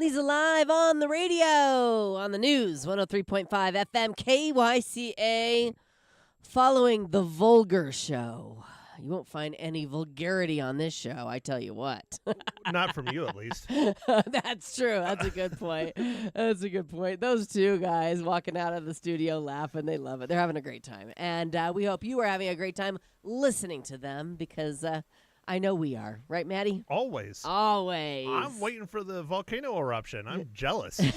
Leza live on the radio, on the news, 103.5 FM KYCA, following the vulgar show. You won't find any vulgarity on this show, I tell you what. Not from you, at least. That's true. That's a good point. That's a good point. Those two guys walking out of the studio laughing, they love it. They're having a great time. And we hope you are having a great time listening to them because I know we are. Right, Maddie? Always. Always. I'm waiting for the volcano eruption. I'm jealous. Me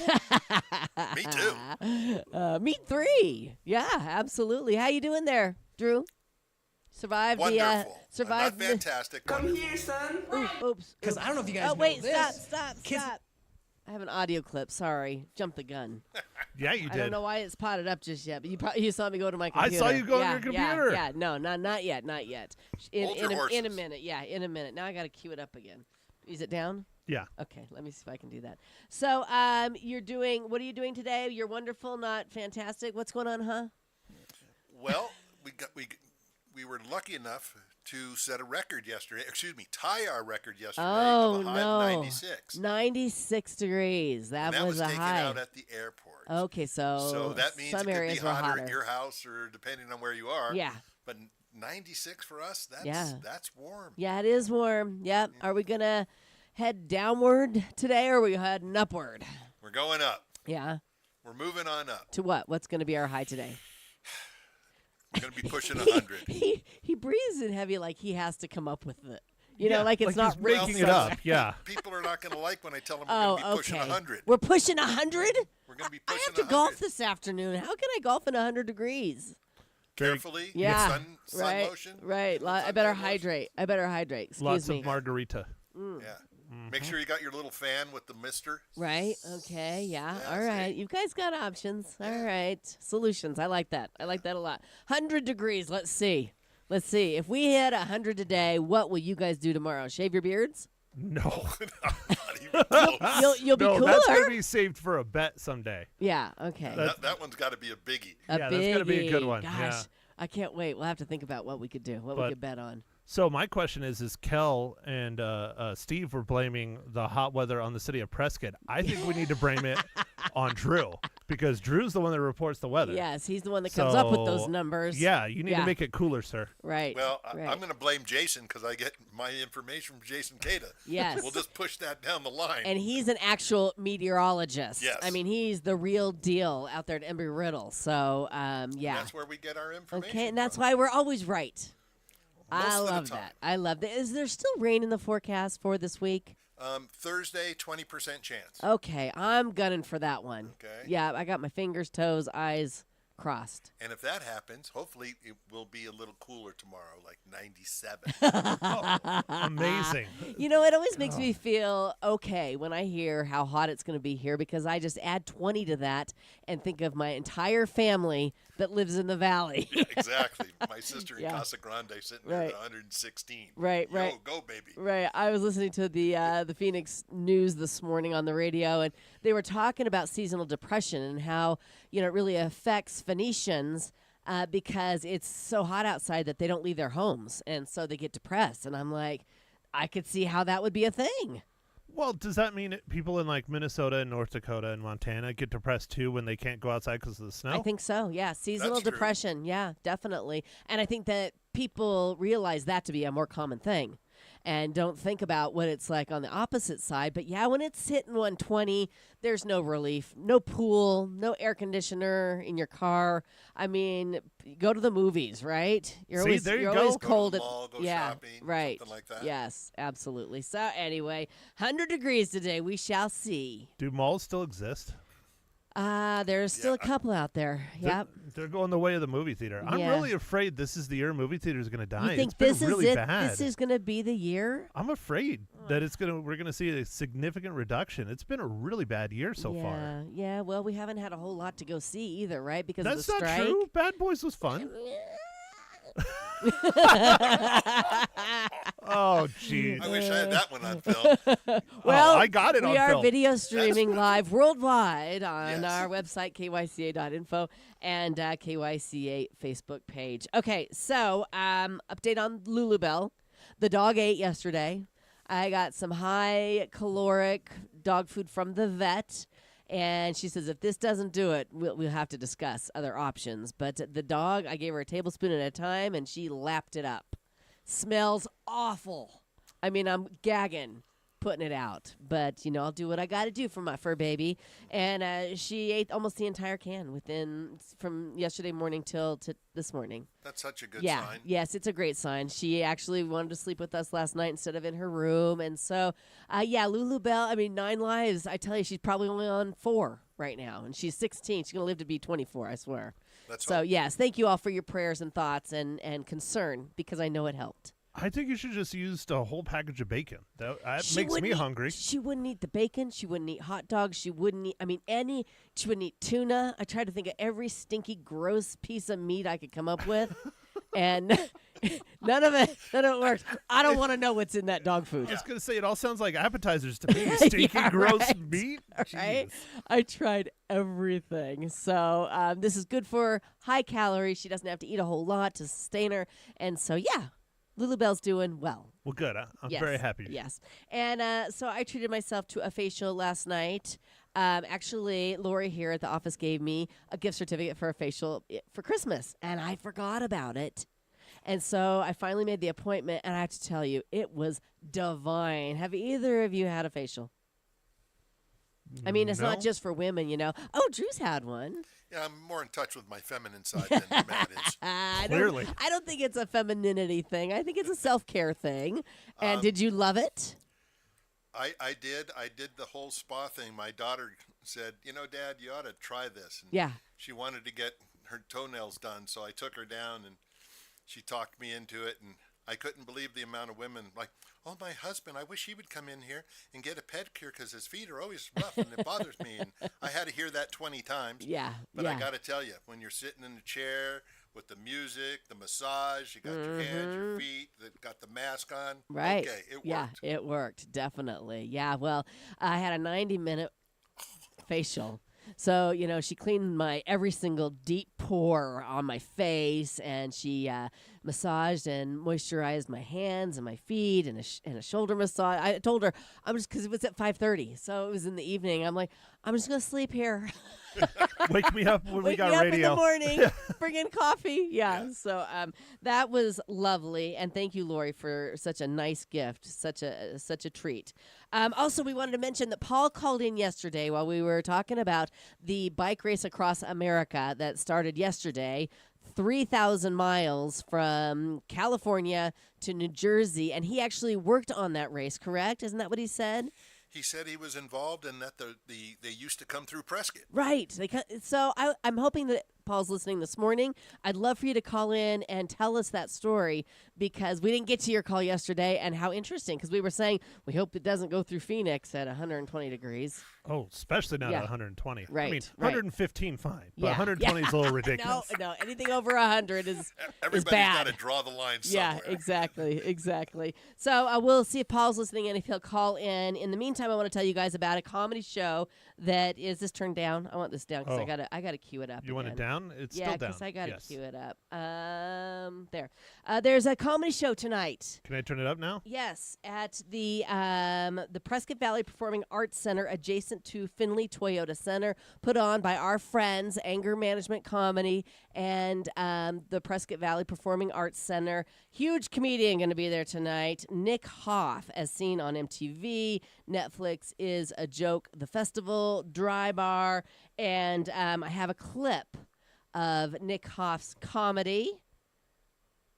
too. Me three. Yeah, absolutely. How you doing there, Drew? Survived Wonderful. the survived Not fantastic. Come here, son. Oops. Because I don't know if you guys know wait, this. stop. I have an audio clip. Sorry. Jumped the gun. Yeah, you did. I don't know why it's potted up just yet, but you saw me go to my I computer. saw you go to your computer. Yeah, no, not yet. Hold your In a horses. minute. Yeah, in a minute. Now I got to cue it up again. Is it down? Yeah. Okay, let me see if I can do that. So, what are you doing today? You're wonderful, not fantastic. What's going on, huh? Well, we were lucky enough to set a record yesterday. Excuse me, tie our record yesterday Oh, of a high no. of 96. 96 degrees. That And that was a taken high. out at the airport. Okay, So that means some it could be areas were hotter hotter. at your house or depending on where you are. Yeah. But 96 for us, Yeah. that's warm. Yeah, it is warm. Yep. Are we going to head downward today or are we heading upward? We're going up. Yeah. We're moving on up. To what? What's going to be our high today? We're going to be pushing 100. He breathes it heavy like he has to come up with it. You know, like it's like not he's real. making it up. Yeah. People are not going to like when I tell them Oh, we're going to be pushing okay. 100. We're pushing 100? We're going to be I pushing have to 100. golf this afternoon. How can I golf in 100 degrees? Carefully. Yeah. Sun right. lotion. Right. I Sun better lotion. hydrate. Excuse Lots me. of margarita. Yeah. Make sure you got your little fan with the mister. Right. Okay. Yeah. Yeah, All right. see? You guys got options. All right. Solutions. I like that. I like that a lot. 100 degrees. Let's see. If we hit 100 today, what will you guys do tomorrow? Shave your beards? No. Not even close. You'll be no, cooler. that's going to be saved for a bet someday. Yeah. Okay. That one's got to be a biggie. A Yeah, that's gonna be a biggie. good one. Gosh, Yeah. I can't wait. We'll have to think about what we could do, what we But- could bet on. So my question is Kel and Steve were blaming the hot weather on the city of Prescott. I think we need to blame it on Drew because Drew's the one that reports the weather. Yes, he's the one that comes up with those So, numbers. Yeah, you need Yeah. to make it cooler, sir. Right. Well, right. I'm going to blame Jason because I get my information from Jason Cada. Yes. We'll just push that down the line. And he's an actual meteorologist. Yes. I mean, he's the real deal out there at Embry-Riddle. So, yeah. That's where we get our information. Okay, and that's from. why we're always right. Most I of the love time. that. I love that. Is there still rain in the forecast for this week? Thursday, 20% chance. Okay, I'm gunning for that one. Okay. Yeah, I got my fingers, toes, eyes crossed. And if that happens, hopefully it will be a little cooler tomorrow, like 97. Amazing. You know, it always makes me feel okay when I hear how hot it's going to be here because I just add 20 to that and think of my entire family that lives in the valley. Yeah, exactly. My sister in Yeah. Casa Grande sitting there Right. at 116. Right, Yo, right. go, baby. Right. I was listening to the Phoenix News this morning on the radio, and they were talking about seasonal depression and how, it really affects Phoenicians because it's so hot outside that they don't leave their homes, and so they get depressed. And I'm like, I could see how that would be a thing. Well, does that mean people in like Minnesota and North Dakota and Montana get depressed too when they can't go outside because of the snow? I think so, yeah. Seasonal That's true. depression, yeah, definitely. And I think that people realize that to be a more common thing and don't think about what it's like on the opposite side. But yeah, when it's hitting 120, there's no relief, no pool, no air conditioner in your car. I mean, go to the movies, right? You're See, always, there you you're go. always Go to cold. the mall, go yeah, shopping, right. something like that. Yes, absolutely. So anyway, 100 degrees today. We shall see. Do malls still exist? There's still a Yeah. couple out there. Yep. They're going the way of the movie theater. I'm Yeah. really afraid this is the year movie theaters are going to die. You think It's been this really is it? bad. This is going to be the year? I'm afraid that we're going to see a significant reduction. It's been a really bad year so far. Yeah, well, we haven't had a whole lot to go see either, right? Because That's of the not strike. true. Bad Boys was fun. Oh, jeez. I wish I had that one on film. Well, I got it we on are film. video streaming live worldwide on Yes. our website, kyca.info, and KYCA Facebook page. Okay, so update on Lulubelle. The dog ate yesterday. I got some high caloric dog food from the vet. And she says, if this doesn't do it, we'll have to discuss other options. But the dog, I gave her a tablespoon at a time, and she lapped it up. Smells awful. I mean, I'm gagging putting it out. But, I'll do what I got to do for my fur baby. And she ate almost the entire can from yesterday morning till to this morning. That's such a good Yeah. sign. Yes, it's a great sign. She actually wanted to sleep with us last night instead of in her room. And so, Lulu Bell, 9 lives. I tell you, she's probably only on 4 right now. And she's 16. She's going to live to be 24, I swear. So, yes, thank you all for your prayers and thoughts and concern, because I know it helped. I think you should just use the whole package of bacon. That makes me hungry. She wouldn't eat the bacon. She wouldn't eat hot dogs. She wouldn't eat, she wouldn't eat tuna. I tried to think of every stinky, gross piece of meat I could come up with. And none of it worked. I don't want to know what's in that dog food. I was going to say, it all sounds like appetizers to me. Stinky, gross meat. Right? Jeez. I tried everything. So this is good for high calories. She doesn't have to eat a whole lot to sustain her. And so, Lulu Bell's doing well. Well, good. I'm Yes, very happy. Yes. And so I treated myself to a facial last night. Actually, Lori here at the office gave me a gift certificate for a facial for Christmas, and I forgot about it. And so I finally made the appointment, and I have to tell you, it was divine. Have either of you had a facial? It's not No. just for women, Oh, Drew's had one. Yeah, I'm more in touch with my feminine side than Matt is. Clearly. I don't think it's a femininity thing. I think it's a self-care thing. And did you love it? I did. I did the whole spa thing. My daughter said, Dad, you ought to try this. And Yeah. she wanted to get her toenails done, so I took her down, and she talked me into it, and I couldn't believe the amount of women like, oh, my husband, I wish he would come in here and get a pedicure because his feet are always rough and it bothers me. And I had to hear that 20 times. Yeah. But yeah. I got to tell you, when you're sitting in the chair with the music, the massage, you got your hands, your feet, got the mask on. Right. Okay, it worked. Yeah, it worked, definitely. Yeah, well, I had a 90-minute facial. So, she cleaned my every single deep pore on my face, and she massaged and moisturized my hands and my feet and a shoulder massage. I told her, because it was at 5:30, so it was in the evening. I'm like, I'm just going to sleep here. Wake me up when we Wake got me up radio. in the morning, bring in coffee. Yeah. So that was lovely, and thank you, Lori, for such a nice gift, such a treat. Also, we wanted to mention that Paul called in yesterday while we were talking about the bike race across America that started yesterday, 3,000 miles from California to New Jersey, and he actually worked on that race. Correct? Isn't that what he said? He said he was involved in that. They used to come through Prescott. Right. So I'm hoping that Paul's listening this morning. I'd love for you to call in and tell us that story, because we didn't get to your call yesterday, and how interesting, because we were saying we hope it doesn't go through Phoenix at 120 degrees. Oh, especially not Yeah. at 120. Right, I mean, right. 115 fine, but Yeah. 120 is a little ridiculous. No, anything over 100 is Everybody's bad. got to draw the line somewhere. Yeah, exactly. So we'll see if Paul's listening and if he'll call in. In the meantime, I want to tell you guys about a comedy show that is this turned down. I want this down because Oh. I gotta cue it up. You want it again. down? It's Yeah, still down. because I gotta Yes. cue it up. There. There's a comedy show tonight. Can I turn it up now? Yes, at the Prescott Valley Performing Arts Center, adjacent to Findlay Toyota Center, put on by our friends Anger Management Comedy and the Prescott Valley Performing Arts Center. Huge comedian going to be there tonight, Nick Hoff, as seen on MTV. Netflix is a Joke, the festival, Dry Bar, and I have a clip of Nick Hoff's comedy.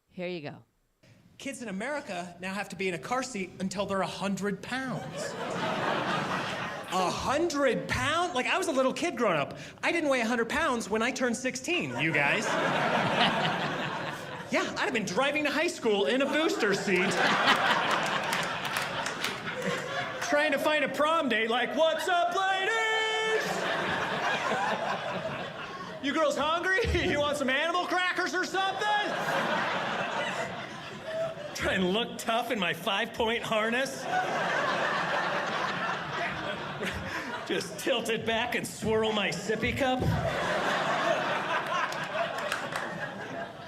Here you go. Kids in America now have to be in a car seat until they're 100 pounds. 100 pounds? Like, I was a little kid growing up. I didn't weigh 100 pounds when I turned 16, you guys. Yeah, I'd have been driving to high school in a booster seat. Trying to find a prom date like, what's up, ladies? You girls hungry? You want some animal crackers or something? Try and look tough in my 5-point harness. Just tilt it back and swirl my sippy cup.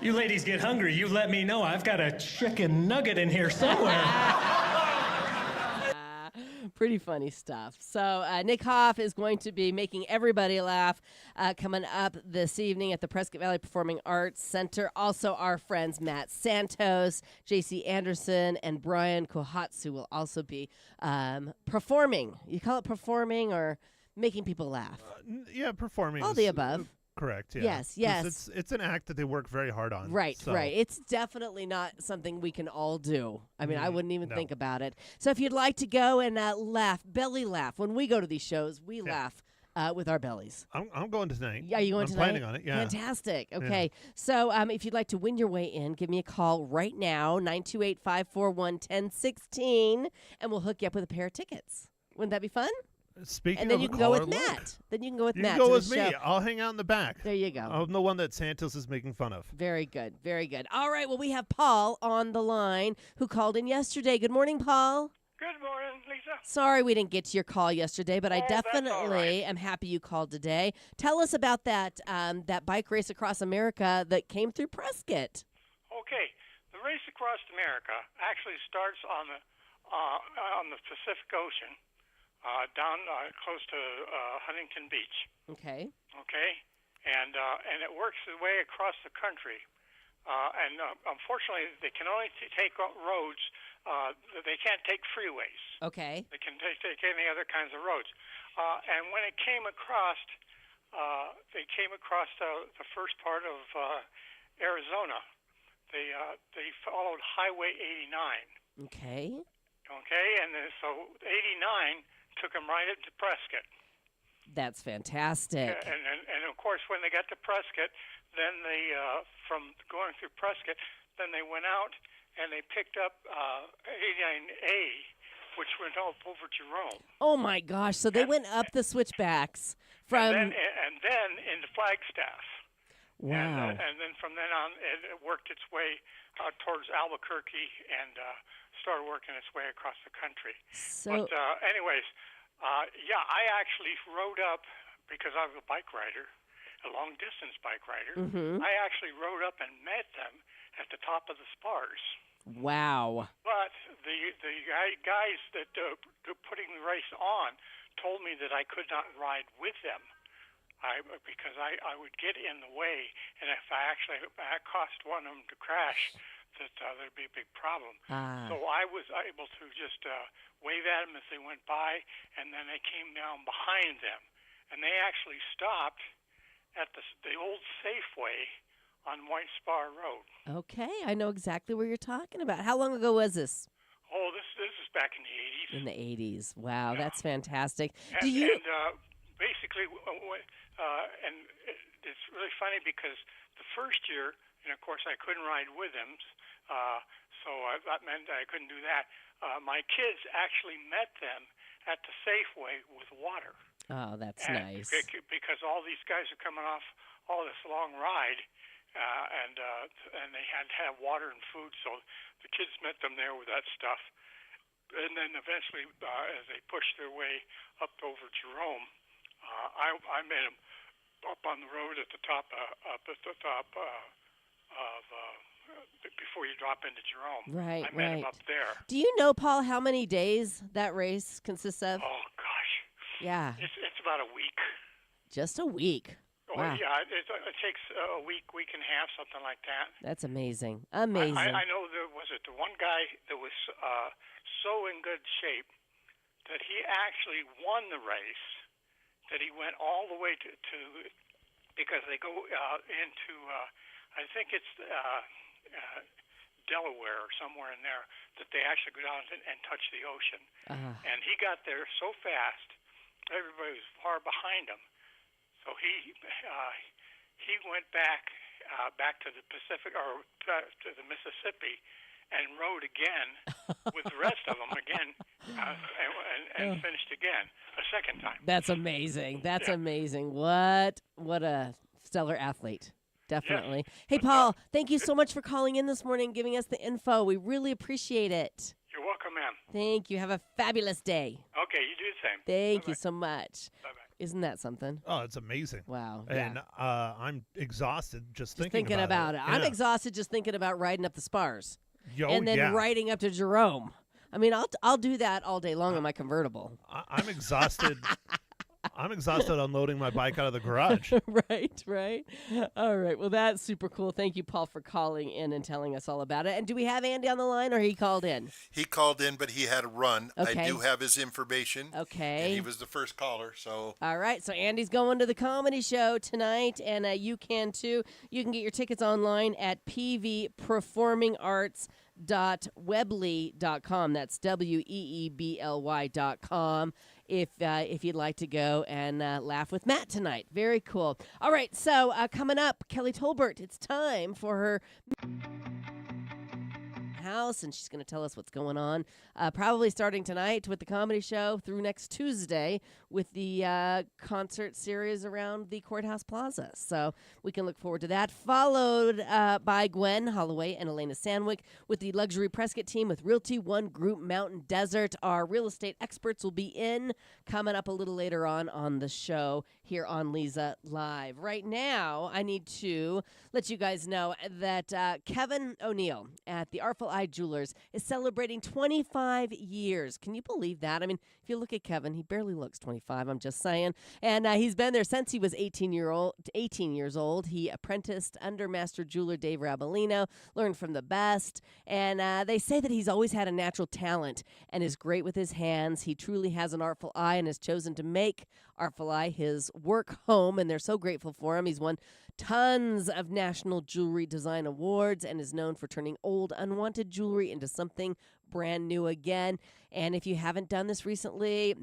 You ladies get hungry, you let me know. I've got a chicken nugget in here somewhere. Pretty funny stuff. So Nick Hoff is going to be making everybody laugh coming up this evening at the Prescott Valley Performing Arts Center. Also, our friends Matt Santos, J.C. Anderson, and Brian Kohatsu will also be performing. You call it performing or making people laugh? Yeah, performing. All the above. Correct. Yeah. Yes, 'Cause yes. It's an act that they work very hard on. Right, so. right. It's definitely not something we can all do. I mean, I wouldn't even no. think about it. So if you'd like to go and laugh, belly laugh. When we go to these shows, we laugh with our bellies. I'm going tonight. Yeah, you going I'm tonight? planning on it. Yeah. Fantastic. Okay. So if you'd like to win your way in, give me a call right now, 928-541-1016, and we'll hook you up with a pair of tickets. Wouldn't that be fun? Speaking And then of you a can go with caller, look, Matt. Then you can go with you Matt. can go to with the me. show. I'll hang out in the back. There you go. I'm the one that Santos is making fun of. Very good. Very good. All right. Well, we have Paul on the line who called in yesterday. Good morning, Paul. Good morning, Lisa. Sorry we didn't get to your call yesterday, but I Oh, that's all definitely am happy you called today. Tell us about that that bike race across America that came through Prescott. Okay, the race across America actually starts on the Pacific Ocean, down close to Huntington Beach. Okay. Okay, and it works its way across the country. Unfortunately, they can only take roads. They can't take freeways. Okay. They can take any other kinds of roads. And when it came across, they came across the first part of Arizona. They followed Highway 89. Okay. Okay, and then, so 89 took them right into Prescott. That's fantastic. And of course, when they got to Prescott, then they from going through Prescott, then they went out and they picked up 89A, which went up over Jerome. Oh my gosh! So they went up the switchbacks from. And then into Flagstaff. Wow. And then from then on, it worked its way towards Albuquerque and started working its way across the country. So. But anyways, yeah, I actually rode up because I was a bike rider, a long-distance bike rider. Mm-hmm. I actually rode up and met them at the top of the spars. Wow. But the guys that putting the race on told me that I could not ride with them. Because I would get in the way, and if I caused one of them to crash, that there'd be a big problem. So I was able to just wave at them as they went by, and then they came down behind them, and they actually stopped at the old Safeway on White Spar Road. Okay, I know exactly what you're talking about. How long ago was this? Oh, this is back in the 80s. In the 80s. Wow, that's fantastic. And basically, and it's really funny because the first year, and of course I couldn't ride with them, so that meant I couldn't do that. My kids actually met them at the Safeway with water. Oh, that's nice. Because all these guys are coming off all this long ride, and they had to have water and food, so the kids met them there with that stuff. And then eventually, as they pushed their way up over Jerome, I met them up on the road at the top, before you drop into Jerome. Right, I met them up there. Do you know, Paul, how many days that race consists of? Oh gosh. Yeah. It's about a week. Just a week. Oh, wow. Yeah, it takes a week and a half, something like that. That's amazing. Amazing. I know there was the one guy that was so in good shape that he actually won the race, that he went all the way to because they go into, I think it's Delaware or somewhere in there, that they actually go down and touch the ocean. And he got there so fast, everybody was far behind him. So he went back to the Pacific or to the Mississippi and rode again with the rest of them again and finished again a second time. That's amazing. That's amazing. What a stellar athlete. Definitely. Yes. Hey, Paul, thank you so much for calling in this morning and giving us the info. We really appreciate it. You're welcome, ma'am. Thank you. Have a fabulous day. Okay, you do the same. Thank Bye-bye. you so much. Bye-bye. Isn't that something? Oh, it's amazing. Wow. And I'm exhausted just thinking about it. I'm Yeah. exhausted just thinking about riding up the spars Yo, and then yeah. riding up to Jerome. I mean, I'll do that all day long in my convertible. I'm exhausted. I'm exhausted unloading my bike out of the garage. Right. All right. Well, that's super cool. Thank you, Paul, for calling in and telling us all about it. And do we have Andy on the line, or he called in? He called in, but he had to run. Okay. I do have his information. Okay. And he was the first caller, so. All right. So Andy's going to the comedy show tonight, and you can too. You can get your tickets online at pvperformingarts.weebly.com. That's WEEBLY.com. If you'd like to go and laugh with Matt tonight. Very cool. All right, so coming up, Kelly Tolbert. It's time for her house, and she's going to tell us what's going on. Probably starting tonight with the comedy show through next Tuesday with the concert series around the Courthouse Plaza. So we can look forward to that. Followed by Gwen Holloway and Elena Sandwick with the Luxury Prescott team with Realty One Group Mountain Desert. Our real estate experts will be in coming up a little later on the show here on Leza Live. Right now, I need to let you guys know that Kevin O'Neill at the Artful Eye Jewelers is celebrating 25 years. Can you believe that? I mean, if you look at Kevin, he barely looks 25, I'm just saying. And he's been there since he was 18 years old. He apprenticed under Master Jeweler Dave Rabolino, learned from the best. And they say that he's always had a natural talent and is great with his hands. He truly has an artful eye and has chosen to make Artful Eye his work home, and they're so grateful for him. He's won tons of National Jewelry Design Awards and is known for turning old, unwanted jewelry into something brand new again. And if you haven't done this recently,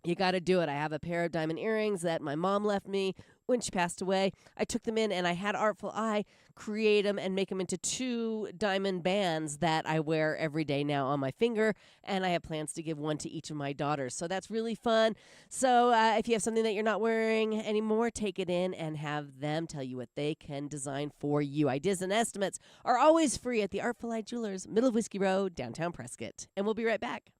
you got to do it. I have a pair of diamond earrings that my mom left me when she passed away. I took them in, and I had Artful Eye create them and make them into 2 diamond bands that I wear every day now on my finger, and I have plans to give one to each of my daughters. So that's really fun. So if you have something that you're not wearing anymore, take it in and have them tell you what they can design for you. Ideas and estimates are always free at the Artful Eye Jewelers, middle of Whiskey Road, downtown Prescott. And we'll be right back.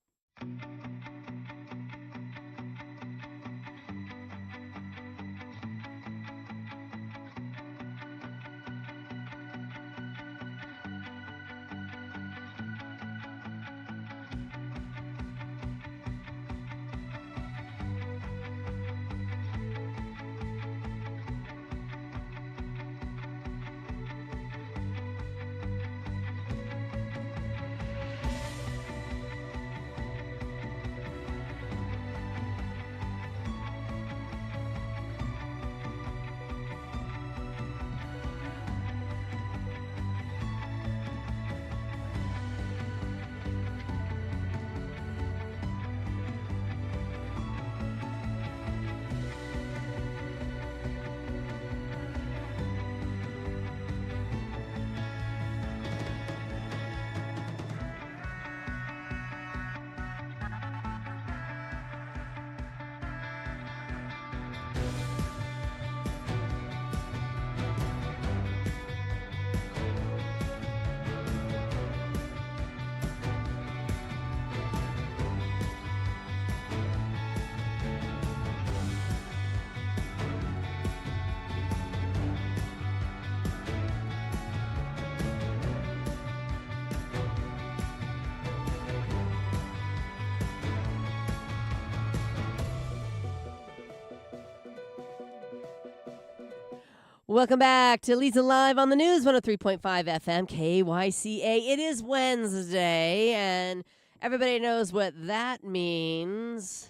Welcome back to Leza Live on the News, 103.5 FM, KYCA. It is Wednesday, and everybody knows what that means.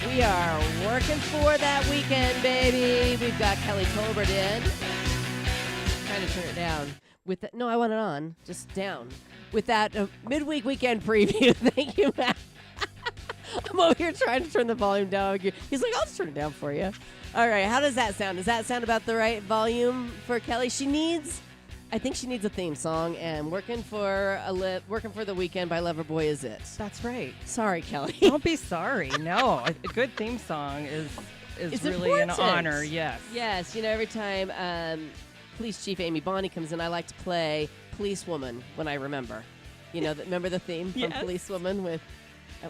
We are working for that weekend, baby. We've got Kelly Tolbert in. Trying to turn it down. No, I want it on. Just down. With that midweek weekend preview. Thank you, Matt. I'm over here trying to turn the volume down. He's like, I'll just turn it down for you. All right, how does that sound? Does that sound about the right volume for Kelly? I think she needs a theme song, and Working for the Weekend by Loverboy is it. That's right. Sorry, Kelly. Don't be sorry. No, a good theme song is really important. an honor. Yes. Yes, every time Police Chief Amy Bonney comes in, I like to play Policewoman when I remember. Remember the theme from Yes. Policewoman with...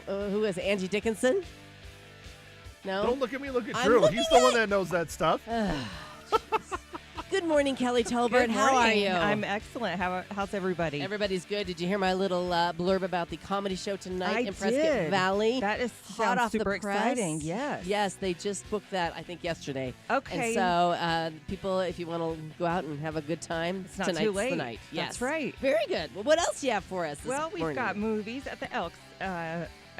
who is it? Angie Dickinson? No? Don't look at me, look at I'm Drew. looking He's the one that knows that stuff. Good Good morning, Kelly Tolbert. Good How are morning. you? I'm excellent. How's everybody? Everybody's good. Did you hear my little blurb about the comedy show tonight I in Prescott did. Valley? That is hot sounds off super the press. exciting. Yes. Yes, they just booked that, I think, yesterday. Okay. And so, people, if you want to go out and have a good time, It's not tonight's too late. the night. Yes. That's right. Very good. Well, what else do you have for us this Well, we've morning? got movies at the Elks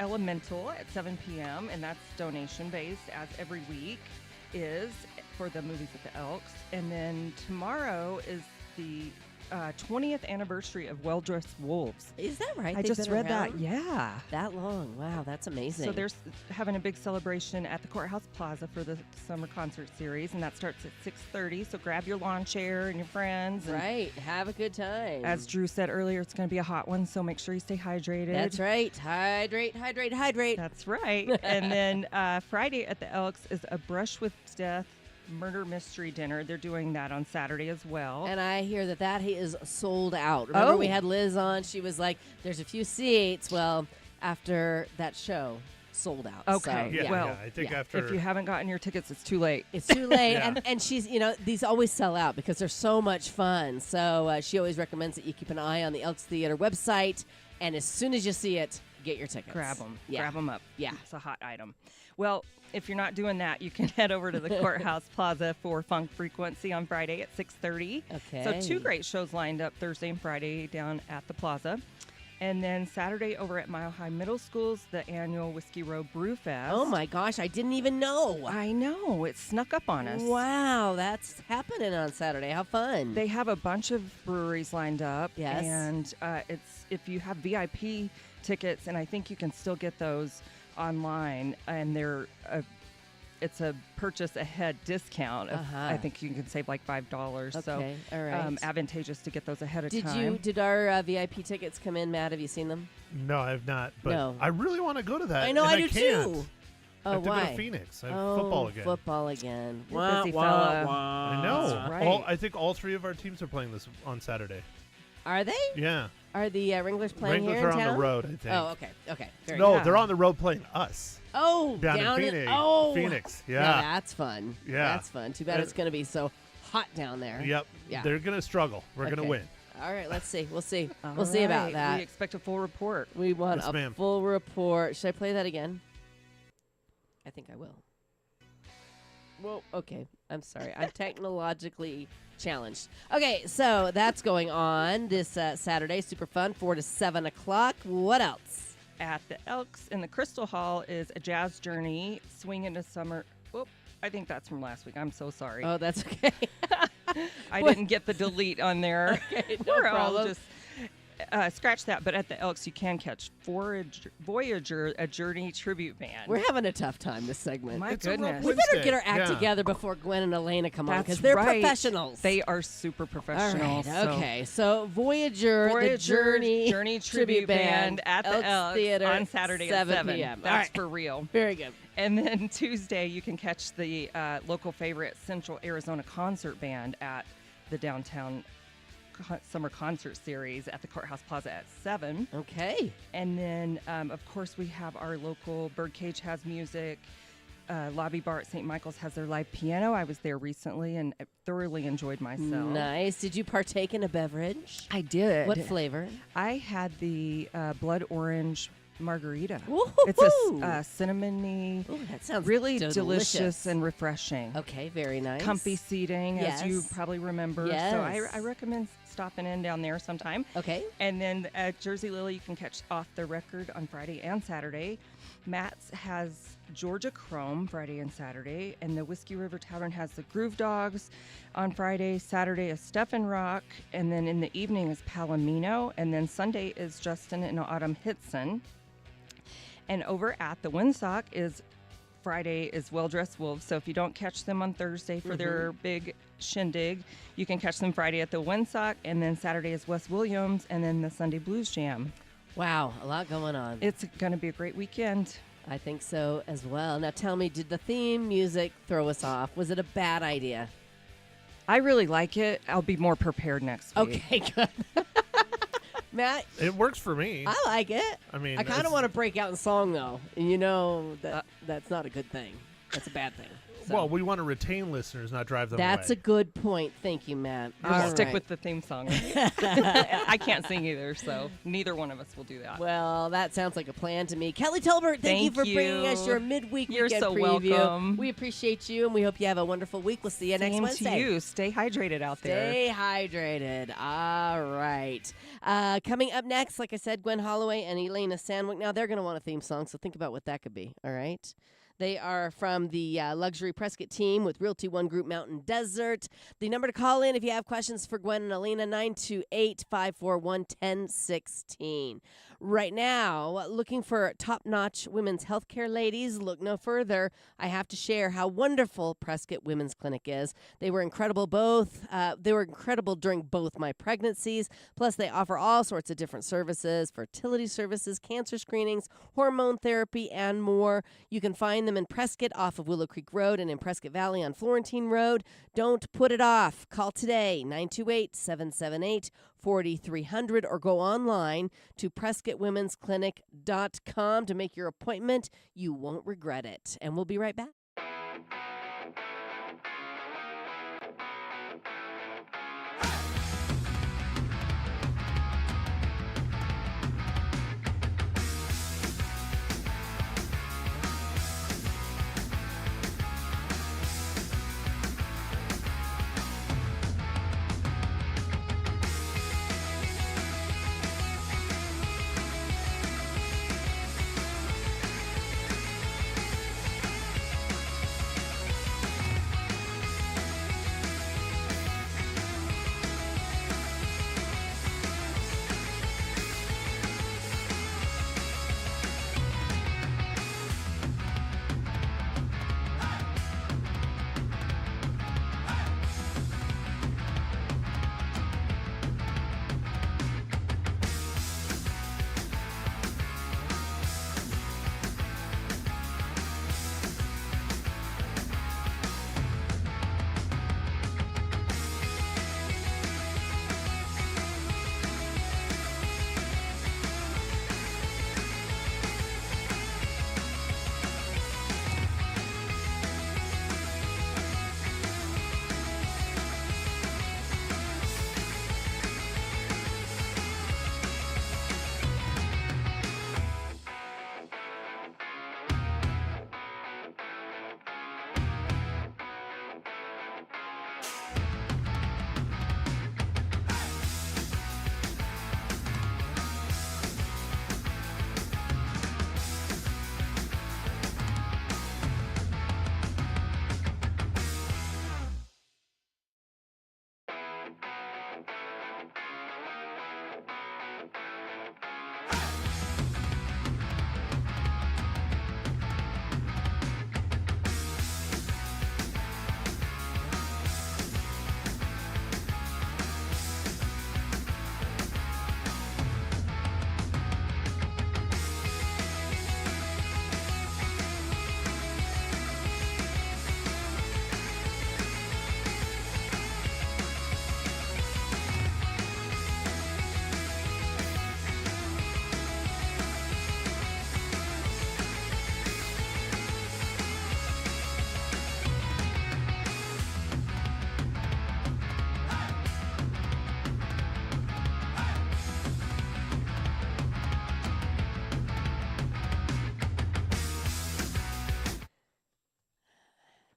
Elemental at 7 p.m., and that's donation-based, as every week is for the movies at the Elks. And then tomorrow is the 20th anniversary of Well Dressed Wolves. Is that right? I They've just been read that. around Yeah. that long. Wow, that's amazing. So they're having a big celebration at the Courthouse Plaza for the summer concert series, and that starts at 6:30. So grab your lawn chair and your friends. And right. Have a good time. as Drew said earlier, it's going to be a hot one, so make sure you stay hydrated. That's right. Hydrate, hydrate, hydrate. That's right. And then Friday at the Elks is a Brush with Death murder mystery dinner. They're doing that on Saturday as well. And I hear that is sold out. Remember we had Liz on. She was like, there's a few seats. Well, after that show, sold out. Okay. So, Yeah, Well, I think yeah. after if you haven't gotten your tickets, it's too late. It's too late. Yeah. And she's, these always sell out because they're so much fun. So she always recommends that you keep an eye on the Elks Theater website. And as soon as you see it, get your tickets. Grab them. Yeah. Grab them up. Yeah. It's a hot item. Well, if you're not doing that, you can head over to the Courthouse Plaza for Funk Frequency on Friday at 6:30. Okay. So 2 great shows lined up Thursday and Friday down at the Plaza. And then Saturday over at Mile High Middle School's the annual Whiskey Row Brew Fest. Oh, my gosh. I didn't even know. I know. It snuck up on us. Wow. That's happening on Saturday. How fun. They have a bunch of breweries lined up. Yes. And it's if you have VIP tickets, and I think you can still get those online, and it's a purchase ahead discount. I think you can save like $5. So Okay, all right. advantageous to get those ahead of time. Did our VIP tickets come in, Matt? Have you seen them? No, I've not. But No. I really want to go to that. I know, and I do can't. too. I Oh, have to why? go to Phoenix. I have Oh, football again. Football again. You're a busy fella. I know. That's right. I think all 3 of our teams are playing this on Saturday. Are they? Yeah. Are the Wranglers playing Wranglers here are in on town? the road, I think. Oh, okay. Okay. Very No, good. Yeah. they're on the road playing us. Oh, Down in down Phoenix. Oh, Phoenix, yeah. Now that's fun. Yeah. That's fun. Too bad it's going to be so hot down there. Yep. Yeah. They're going to struggle. We're going to Okay. win. All right. Let's see. We'll see. All we'll see about right. that. We expect a full report. We want Yes, a ma'am. full report. Should I play that again? I think I will. Well, okay. I'm sorry. I'm technologically challenged. Okay, so that's going on this Saturday. Super fun, 4 to 7 o'clock. What else? At the Elks in the Crystal Hall is a jazz journey, swing into summer. Whoop, I think that's from last week. I'm so sorry. Oh, that's okay. I what- didn't get the delete on there. Okay, no We're all problem. just scratch that. But at the Elks, you can catch Voyager, a Journey tribute band. We're having a tough time this segment. My It's a rough goodness. We better Wednesday. get our act Yeah. together before Gwen and Elena come on That's because they're right. professionals. They are super All professional. right. so- Okay. So Voyager, the Voyager Journey tribute band at the Elks Theater on Saturday at 7 p.m. That's All right. for real. Very good. And then Tuesday, you can catch the local favorite Central Arizona Concert Band at the downtown summer concert series at the Courthouse Plaza at 7. Okay. And then, of course, we have our local Birdcage has music. Lobby Bar at St. Michael's has their live piano. I was there recently and thoroughly enjoyed myself. Nice. Did you partake in a beverage? I did. What flavor? I had the blood orange margarita. Woo-hoo-hoo. It's a cinnamony, Ooh, that sounds really delicious. delicious and refreshing. Okay, very nice. Comfy seating, as you Yes. probably remember. Yes. So I recommend stopping in down there sometime. Okay. And then at Jersey Lily, you can catch Off the Record on Friday and Saturday. Matt's has Georgia Chrome Friday and Saturday. And the Whiskey River Tavern has the Groove Dogs on Friday. Saturday is Stephen Rock. And then in the evening is Palomino. And then Sunday is Justin and Autumn Hitson. And over at the Windsock is Friday is Well Dressed Wolves. So if you don't catch them on Thursday for their big shindig, you can catch them Friday at the Windsock. And then Saturday is Wes Williams. And then the Sunday Blues Jam. Wow, a lot going on. It's going to be a great weekend. I think so as well. Now tell me, did the theme music throw us off? Was it a bad idea? I really like it. I'll be more prepared next week. Okay, good. Matt, It works for me. I like it. I mean, I kind of it's- want to break out in song though, and you know that that's not a good thing. That's a bad thing. So. Well, we want to retain listeners, not drive them That's a away. good point. Thank you, Matt. We'll All stick right. with the theme song. I can't sing either, so neither one of us will do that. Well, that sounds like a plan to me. Kelly Tolbert, thank you for bringing us your midweek You're weekend so preview. welcome. We appreciate you, and we hope you have a wonderful week. We'll see you next Same Wednesday. to you. Stay hydrated out there. Stay hydrated. All right. Coming up next, like I said, Gwen Holloway and Elena Sandwick. Now, they're going to want a theme song, so think about what that could be. All right. They are from the Luxury Prescott team with Realty One Group Mountain Desert. The number to call in if you have questions for Gwen and Elena, 928-541-1016. Right now, looking for top-notch women's healthcare ladies, look no further. I have to share how wonderful Prescott Women's Clinic is. They were incredible during both my pregnancies. Plus, they offer all sorts of different services, fertility services, cancer screenings, hormone therapy, and more. You can find them in Prescott off of Willow Creek Road and in Prescott Valley on Florentine Road. Don't put it off. Call today, 928-778-4300, or go online to PrescottWomen'sClinic.com to make your appointment. You won't regret it. And we'll be right back.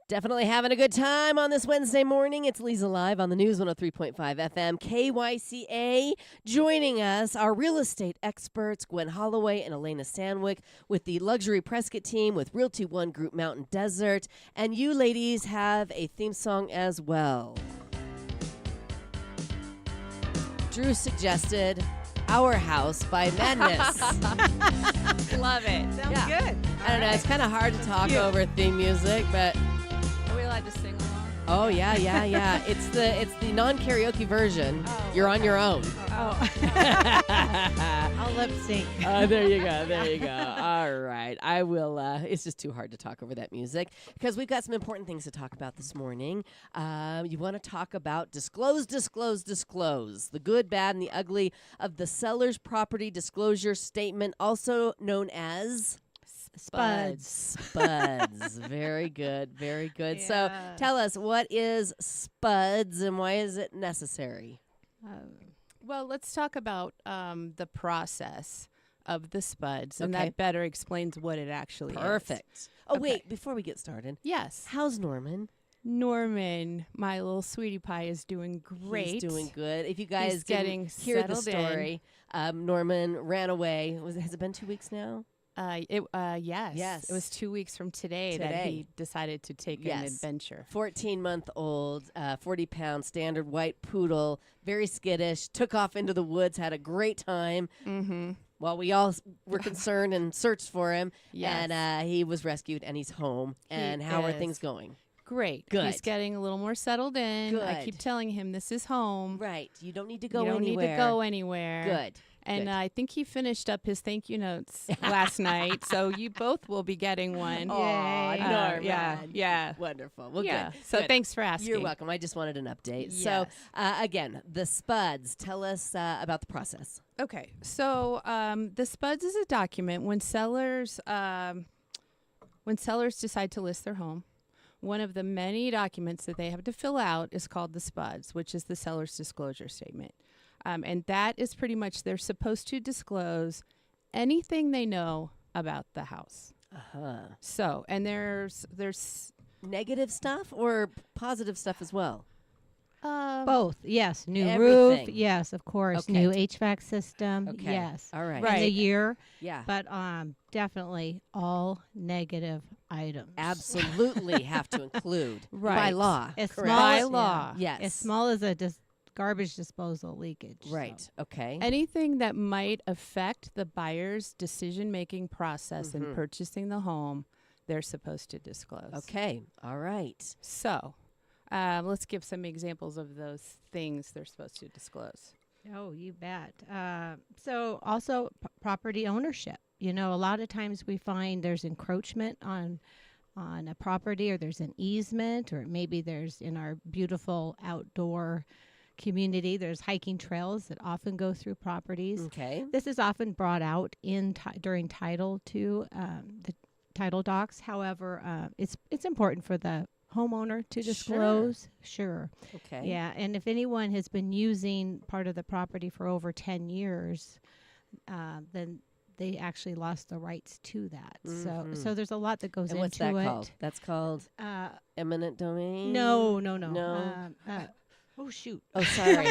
Definitely having a good time on this Wednesday morning. It's Leza Live on the News 103.5 FM, KYCA. Joining us, our real estate experts, Gwen Holloway and Elena Sandwick, with the Luxury Prescott team with Realty One Group Mountain Desert. And you ladies have a theme song as well. Drew suggested Our House by Madness. Love it. Sounds good. I don't know. It's kind of hard to talk over theme music, but... Are we allowed to sing along? Oh yeah. It's the non-karaoke version. Oh, You're on your own. Oh. I'll lip sync. There you go. All right. I will. It's just too hard to talk over that music because we've got some important things to talk about this morning. You want to talk about disclose. The good, bad, and the ugly of the seller's property disclosure statement, also known as Spuds. Spuds. Very good. Very good. So Yeah. tell us, what is spuds and why is it necessary? Well, let's talk about the process of the spuds, and Okay. that better explains what it actually is. Perfect. Oh, Okay. wait, before we get started, Yes. how's Norman? Norman, my little sweetie pie, is doing great. He's doing good. If you guys He's didn't getting hear the settled in. story, Norman ran away. Has it been 2 weeks now? Yes. Yes. It was 2 weeks from today that Today. he decided to take an Yes. adventure. 14-month-old, 40-pound standard white poodle, very skittish, took off into the woods, had a great time. Mm-hmm. While we all were concerned and searched for him, Yes. and he was rescued, and he's home. And how are is. things going? Great. Good. He's getting a little more settled in. I Good. keep telling him this is home. Right. You don't need to go you don't anywhere. need to go anywhere. Good. And Good. I think he finished up his thank you notes last night, so you both will be getting one. Aw, Yay. Norman. Yeah. Wonderful. Well, Yeah. good. So Good. thanks for asking. You're welcome. I just wanted an update. Yes. So, again, the spuds. Tell us about the process. Okay, so the spuds is a document when sellers decide to list their home. One of the many documents that they have to fill out is called the spuds, which is the seller's disclosure statement, and that is pretty much they're supposed to disclose anything they know about the house. So, and there's Negative stuff or positive stuff as well? Both. Yes. New Everything. roof. Yes, of course. Okay. New HVAC system. Okay. Yes. All right. Right. And the year. Yeah. But definitely all negative items. Absolutely have to include by Right. law. As correct? small By as, law. Yes. As small as a garbage disposal leakage. so. Right. Okay. anything that might affect the buyer's decision-making process in purchasing the home, they're supposed to disclose. Okay. All right. So, let's give some examples of those things they're supposed to disclose. Oh, you bet. So also property ownership. You know, a lot of times we find there's encroachment on a property, or there's an easement, or maybe there's in our beautiful outdoor community, there's hiking trails that often go through properties. Okay. This is often brought out in during title to the title docs. However, it's important for the homeowner to disclose. Sure. Okay. Yeah, and if anyone has been using part of the property for over 10 years, then they actually lost the rights to that. So there's a lot that goes And into what's that it. called? That's called eminent domain? No. No? Oh shoot. Oh, sorry.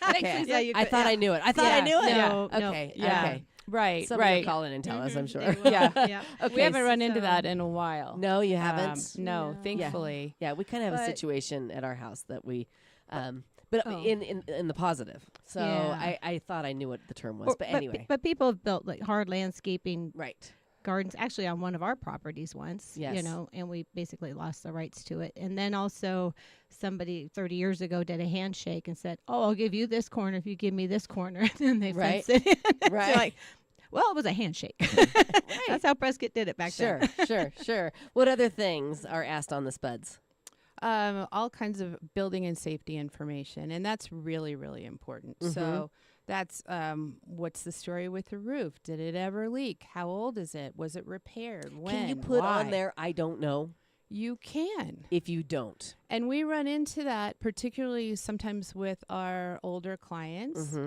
Okay. Yeah, you I could- thought I knew it. I thought I Yeah. knew it. No, no. Okay. Yeah. Okay. Right, Somebody will right. call in and tell us, I'm sure. They will, Yeah. yeah. Okay. We haven't run into so- that in a while. No, you haven't. No, No. thankfully. Yeah, we kind of have a But- situation at our house that we, but Oh. in the positive. So Yeah. I thought I knew what the term was, but anyway. But people have built like hard landscaping Right. gardens actually on one of our properties once, you Yes. know, and we basically lost the rights to it. And then also somebody 30 years ago did a handshake and said, "Oh, I'll give you this corner if you give me this corner." And then they Right. fenced it in. It's Right. like, well, it was a handshake. That's how Prescott did it back Sure, then. sure. What other things are asked on the spuds? All kinds of building and safety information, and that's really, really important. So that's what's the story with the roof? Did it ever leak? How old is it? Was it repaired? When? Can you put on Why? there, I don't know, You can. if you don't? And we run into that particularly sometimes with our older clients.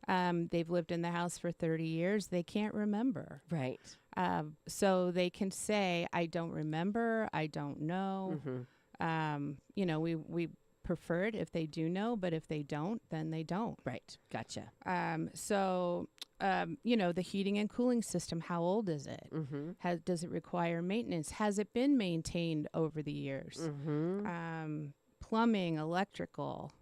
They've lived in the house for 30 years. They can't remember. Right. So they can say, I don't remember. I don't know. You know, we prefer it if they do know, but if they don't, then they don't. Right. Gotcha. You know, the heating and cooling system, how old is it? Does it require maintenance? Has it been maintained over the years? Plumbing, electrical,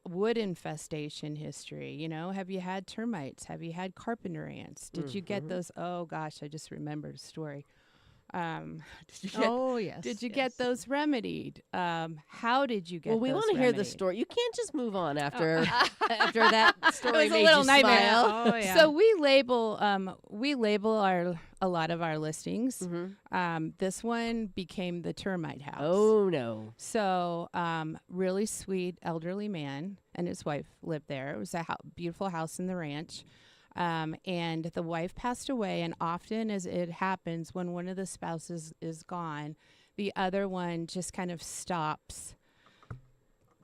wood infestation history. You know, have you had termites? Have you had carpenter ants? Did you get those? Oh gosh, I just remembered a story. Did you get, Oh, yes. Did you yes. get those remedied? How did you get? Well, we want to hear the story. You can't just move on after after that story It was a made little you nightmare. smile. Oh, yeah. So we label a lot of our listings. This one became the termite house. Oh no. So really sweet elderly man and his wife lived there. It was a beautiful house in the ranch. And the wife passed away. And often, as it happens, when one of the spouses is gone, the other one just kind of stops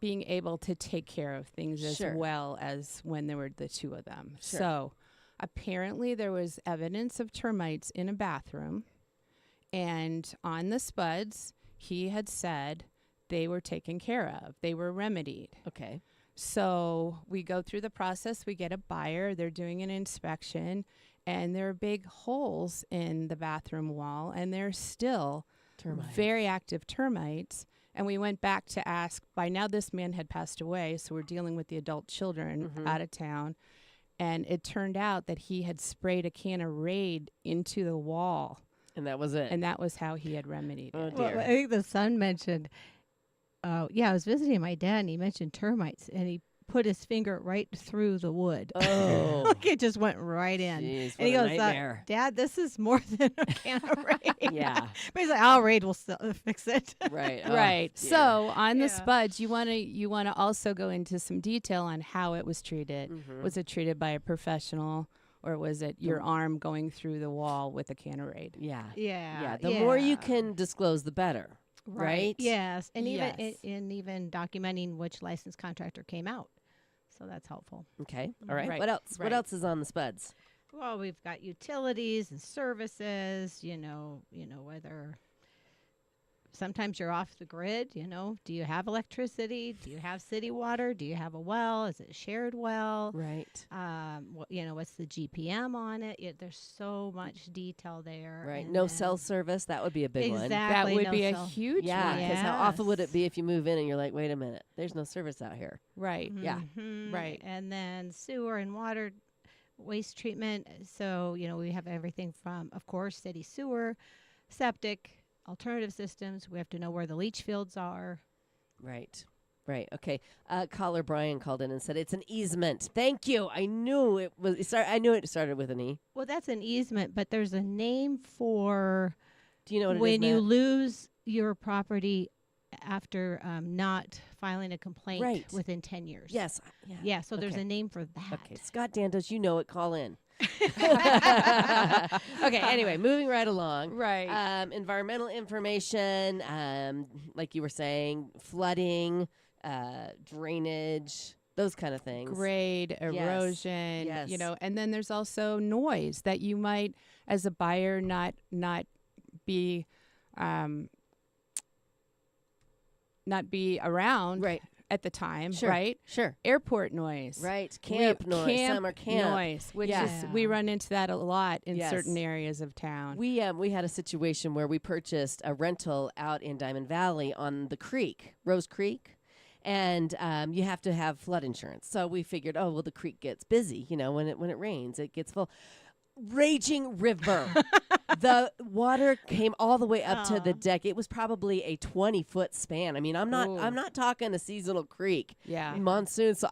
being able to take care of things as Sure. well as when there were the two of them. Sure. So apparently there was evidence of termites in a bathroom. And on the spuds, he had said they were taken care of. They were remedied. Okay. So we go through the process. We get a buyer. They're doing an inspection. And there are big holes in the bathroom wall. And there's still Termites. very active termites. And we went back to ask. By now, this man had passed away. So we're dealing with the adult children out of town. And it turned out that he had sprayed a can of Raid into the wall. And that was it. And that was how he had remedied Oh, it. dear. Well, I think the son mentioned, yeah, I was visiting my dad and he mentioned termites and he put his finger right through the wood. Oh. Like it just went right in. Jeez, and he what a goes, nightmare. Dad, this is more than a can of Raid. Yeah. But he's like, oh, Raid will still fix it. Right. Oh, Right. dear. So on the Yeah. spuds, you want to also go into some detail on how it was treated. Mhm. Was it treated by a professional, or was it your arm going through the wall with a can of Raid? Yeah. Yeah. Yeah. The more you can disclose, the better. Right? Yes. And even Yes. and even documenting which licensed contractor came out. So that's helpful. Okay. All right. Right, What else? What right. else is on the spuds? Well, we've got utilities and services, whether sometimes you're off the grid, do you have electricity? Do you have city water? Do you have a well? Is it a shared well? Right. What's the GPM on it? There's so much detail there. Right. and No then- cell service. That would be a big one. Exactly. That would no be a cell- huge Yeah. one. Because how awful would it Yes. be if you move in and you're like, wait a minute, there's no service out here? Right. Yeah. Mhm. Right. And then sewer and water waste treatment. So, we have everything from, of course, city sewer, septic, alternative systems. We have to know where the leach fields are. Right. Right. Okay. Caller Brian called in and said it's an easement. Thank you. I knew it was. I knew it started with an E. Well, that's an easement, but there's a name for Do you know what when it is? you Matt? lose your property after not filing a complaint Right. within 10 years. Yes. Yeah. Yeah, so there's Okay. a name for that. Okay. Scott Dandos, you know it. Call in. Okay. Anyway, moving right along. Right. Environmental information, like you were saying, flooding, drainage, those kind of things. Grade, erosion, Yes. and then there's also noise that you might, as a buyer, not be around Right. at the time, Sure. right? Sure. Airport noise. Right. Camp noise. Summer camp. noise, which Yeah. is we run into that a lot in Yes. certain areas of town. We had a situation where we purchased a rental out in Diamond Valley on the creek, Rose Creek, and you have to have flood insurance. So we figured, oh well, the creek gets busy, when it rains, it gets full. Raging river. The water came all the way up to the deck. It was probably a 20-foot span. I mean, I'm not talking a seasonal creek. Yeah. Monsoon. So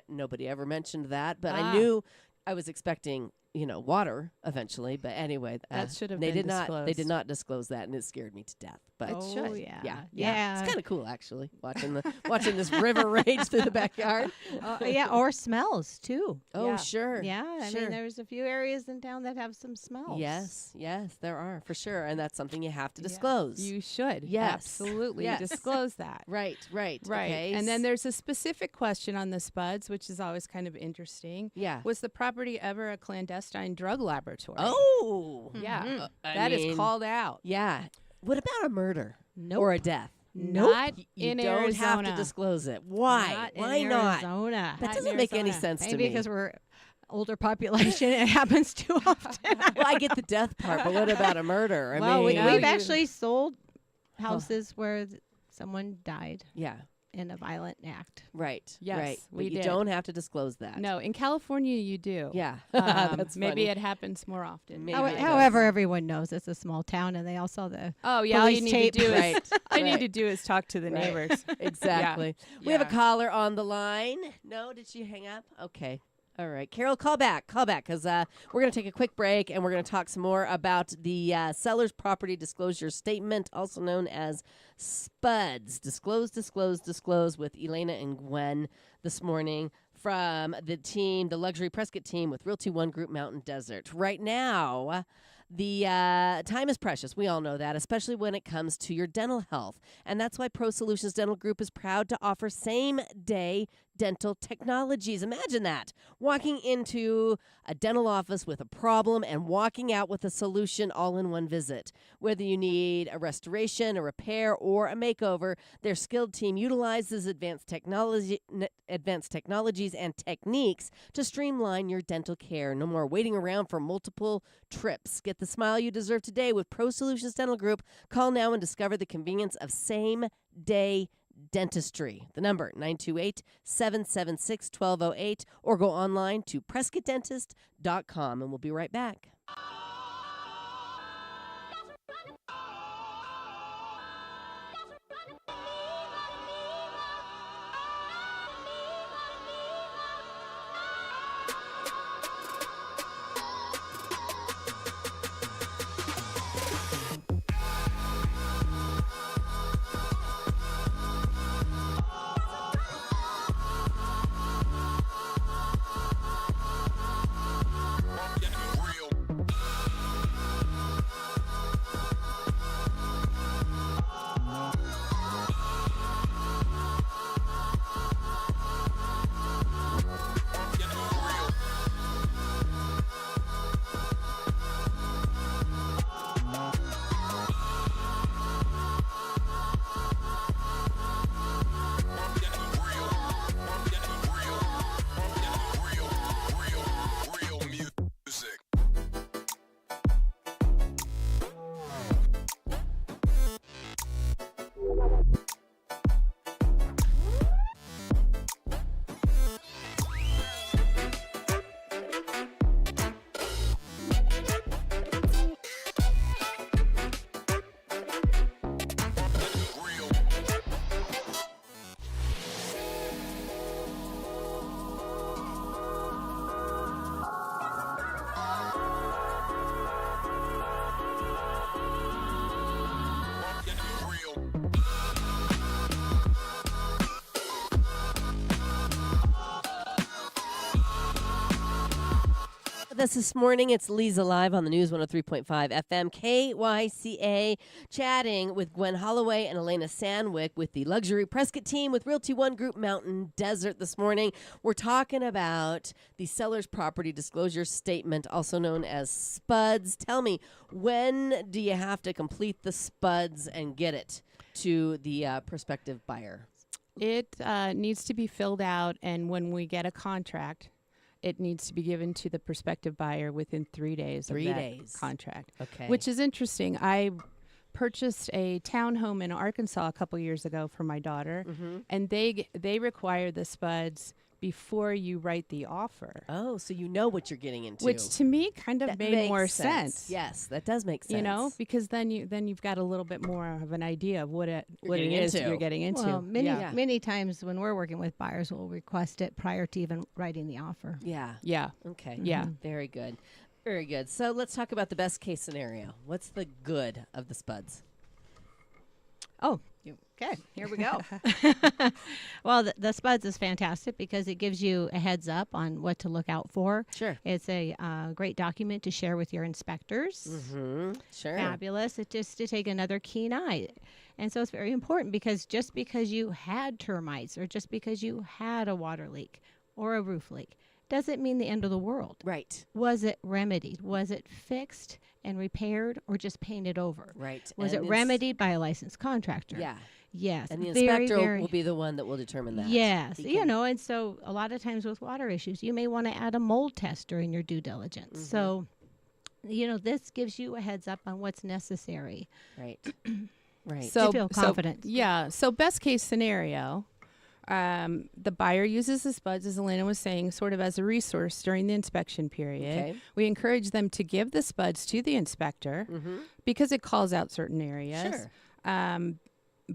nobody ever mentioned that, but I Ah. knew I was expecting, water eventually. But anyway, That should have they been did not. They disclosed. did not disclose that, and it scared me to death. But It Oh, should. yeah. it's kind of cool actually watching this river rage through the backyard. Yeah, or smells too. Oh Yeah. sure. Yeah, I Sure. mean, there's a few areas in town that have some smells. Yes, there are for sure, and that's something you have to Yeah. disclose. You should. Yes. Absolutely. Yes. Disclose that. Right. Right. Okay. And then there's a specific question on the spuds, which is always kind of interesting. yeah. Was the property ever a clandestine drug laboratory? Oh, Yeah. I That is mean, called out. Yeah. What about a murder Nope. or a death? Not You in don't Arizona. have to disclose it. Why? Not Why in not? Arizona. That Not in doesn't make any Arizona. sense to Maybe me. because we're older population, it happens too often. Well, I get the death part, but what about a murder? I well, mean, No, we've you- actually sold houses where someone died yeah, in a violent act. right. Yes, right. we but you did. don't have to disclose that. No, in California you do. Yeah, Maybe funny. it happens more often. Maybe it does. However, everyone knows it's a small town, and they all saw the Oh yeah, all you police need to tape. do is Right. all you right. need to do is talk to the Right. neighbors. Exactly. We have a Yeah. caller on the line. No, did she hang up? Okay. All right. Carol, call back, because we're going to take a quick break, and we're going to talk some more about the seller's property disclosure statement, also known as SPUDS. Disclose with Elena and Gwen this morning. from the Luxury Prescott team with Realty One Group Mountain Desert. Right now, the time is precious. We all know that, especially when it comes to your dental health. And that's why Pro Solutions Dental Group is proud to offer same-day dental technologies. Imagine that. Walking into a dental office with a problem and walking out with a solution all in one visit. Whether you need a restoration, a repair, or a makeover, their skilled team utilizes advanced technologies and techniques to streamline your dental care. No more waiting around for multiple trips. Get the smile you deserve today with Pro Solutions Dental Group. Call now and discover the convenience of same-day dentistry. The number 928-776-1208 or go online to prescottdentist.com, and we'll be right back. This morning, it's Leza live on the News 103.5 FM KYCA, chatting with Gwen Holloway and Elena Sandwick with the Luxury Prescott team with Realty One Group Mountain Desert this morning. We're talking about the seller's property disclosure statement, also known as SPUDS. Tell me, when do you have to complete the SPUDS and get it to the prospective buyer? It needs to be filled out, and when we get a contract, it needs to be given to the prospective buyer within 3 days of that contract. Okay. Which is interesting. I purchased a townhome in Arkansas a couple years ago for my daughter, and they require the SPUDS before you write the offer. Oh, so you know what you're getting into. Which to me kind of That made makes more sense. Yes, that does make sense. You know, because then you've got a little bit more of an idea of what it is into. you're getting into. Well, many times when we're working with buyers, we'll request it prior to even writing the offer. Yeah. Yeah. Okay. Yeah. Very good. Very good. So let's talk about the best case scenario. What's the good of the SPUDS? Oh, okay. Here we go. Well, the SPUDS is fantastic because it gives you a heads up on what to look out for. Sure. It's a great document to share with your inspectors. Mm-hmm. Sure. Fabulous. It's just to take another keen eye. And so it's very important because just because you had termites or just because you had a water leak or a roof leak doesn't mean the end of the world. Right. Was it remedied? Was it fixed and repaired or just painted over? Right. Was And it remedied by a licensed contractor? Yeah. Yes. And the very, inspector very, will be the one that will determine that. yes. He You can- know, and so a lot of times with water issues, you may want to add a mold test during your due diligence. So, you know, this gives you a heads up on what's necessary. Right. Right. So feel confident. So best case scenario, the buyer uses the SPUDS, as Elena was saying, sort of as a resource during the inspection period. Okay. We encourage them to give the SPUDS to the inspector because it calls out certain areas. Sure.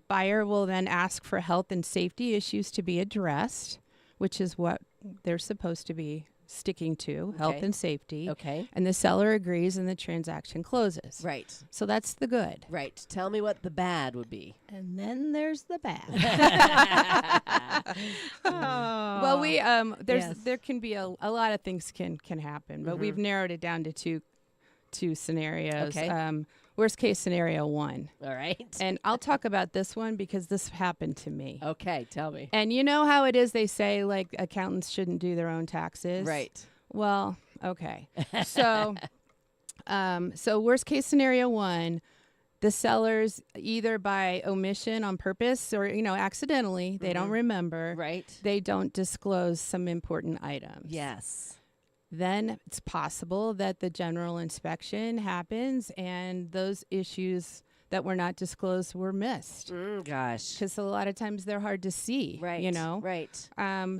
Buyer will then ask for health and safety issues to be addressed, which is what they're supposed to be sticking to, health Okay. and safety. Okay. And the seller agrees and the transaction closes. Right. So that's the good. Right. Tell me what the bad would be. And then there's the bad. Well, we yes. there can be a lot of things can happen, but we've narrowed it down to two scenarios. Okay. Worst case scenario 1. All right. And I'll talk about this one because this happened to me. Okay. Tell me. And you know how it is, they say like accountants shouldn't do their own taxes. Right. Well, okay. So so worst case scenario 1, the sellers either by omission on purpose or accidentally, they don't remember. Right. They don't disclose some important items. Yes. Then it's possible that the general inspection happens and those issues that were not disclosed were missed. Gosh. Because a lot of times they're hard to see. Right. Right.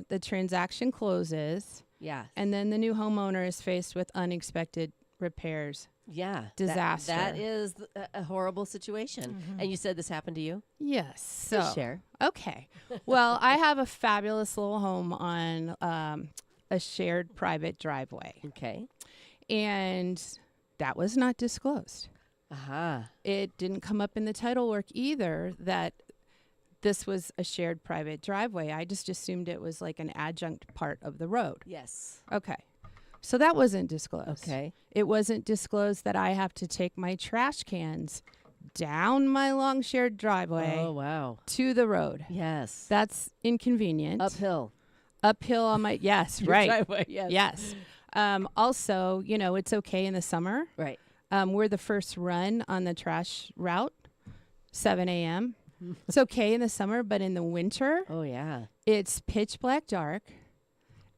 The transaction closes, Yeah. and then the new homeowner is faced with unexpected repairs. Yeah. Disaster. That is a horrible situation. And you said this happened to you? Yes. So Please share. okay. Well, I have a fabulous little home on a shared private driveway, Okay. and that was not disclosed. Aha. It didn't come up in the title work either that this was a shared private driveway. I just assumed it was like an adjunct part of the road. Yes. Okay. So that wasn't disclosed. Okay. It wasn't disclosed that I have to take my trash cans down my long shared driveway Oh, wow. to the road. Yes. That's inconvenient. Uphill. Uphill on my, yes, Your right. driveway, yes. Yes. Also, it's okay in the summer. Right. We're the first run on the trash route, 7 a.m. It's okay in the summer, but in the winter, Oh, yeah. it's pitch black dark.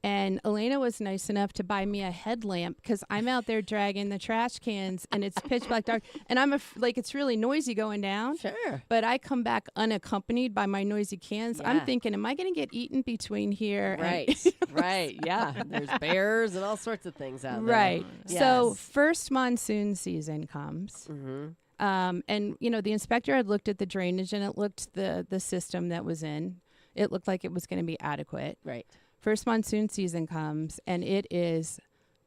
And Elena was nice enough to buy me a headlamp because I'm out there dragging the trash cans and it's pitch black dark. And it's really noisy going down. Sure. But I come back unaccompanied by my noisy cans. I'm Yeah. thinking, am I going to get eaten between here? and- Right. Right. Yeah. There's bears and all sorts of things out there. Right. So Yes. first monsoon season comes. And the inspector had looked at the drainage and it looked the system that was in. It looked like it was going to be adequate. Right. First monsoon season comes and it is